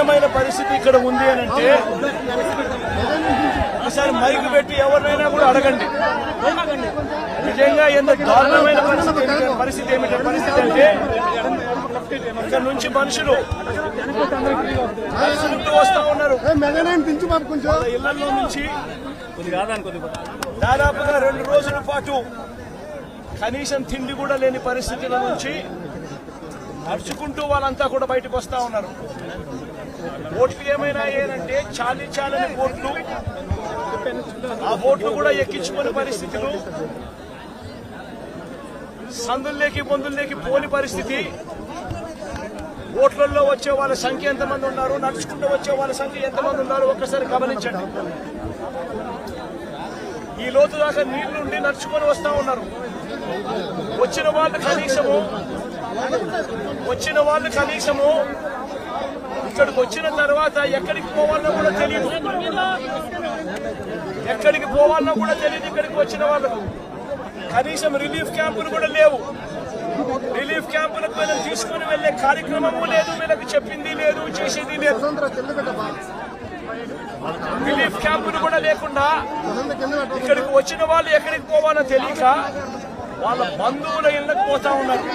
దారుణమైన పరిస్థితి ఇక్కడ ఉంది అని అంటే ఒకసారి మైకు పెట్టి ఎవరినైనా కూడా అడగండి. నిజంగా ఎంత దారుణమైన పరిస్థితి అంటే ఇక్కడ నుంచి మనుషులు వస్తా ఉన్నారు. ఇళ్లలో నుంచి దాదాపుగా 2 రోజుల పాటు కనీసం తిండి కూడా లేని పరిస్థితుల నుంచి నడుచుకుంటూ వాళ్ళంతా కూడా బయటకు వస్తా ఉన్నారు. ఓట్లు ఏమైనా ఏనంటే చాలని ఓట్లు, ఆ ఓట్లు కూడా ఎక్కించుకునే పరిస్థితులు, సందుల్లోకి బొందుల్లోకి పోని పరిస్థితి. ఓట్లలో వచ్చే వాళ్ళ సంఖ్య ఎంతమంది ఉన్నారు, నడుచుకుంటూ వచ్చే వాళ్ళ సంఖ్య ఎంతమంది ఉన్నారు ఒక్కసారి గమనించండి. ఈ లోతు దాకా నీళ్లుండి నడుచుకొని వస్తా ఉన్నారు. వచ్చిన వాళ్ళు కనీసము ఇక్కడికి వచ్చిన తర్వాత ఎక్కడికి పోవాలన్నా కూడా తెలియదు. ఇక్కడికి వచ్చిన వాళ్ళకు కనీసం రిలీఫ్ క్యాంపులు కూడా లేవు. రిలీఫ్ క్యాంపులకు వీళ్ళని తీసుకుని వెళ్లే కార్యక్రమము లేదు, వీళ్ళకి చెప్పింది లేదు, చేసేది లేదు. రిలీఫ్ క్యాంపులు కూడా లేకుండా ఇక్కడికి వచ్చిన వాళ్ళు ఎక్కడికి పోవాలో తెలియక వాళ్ళ బంధువుల ఇళ్లకు పోతా ఉన్నారు.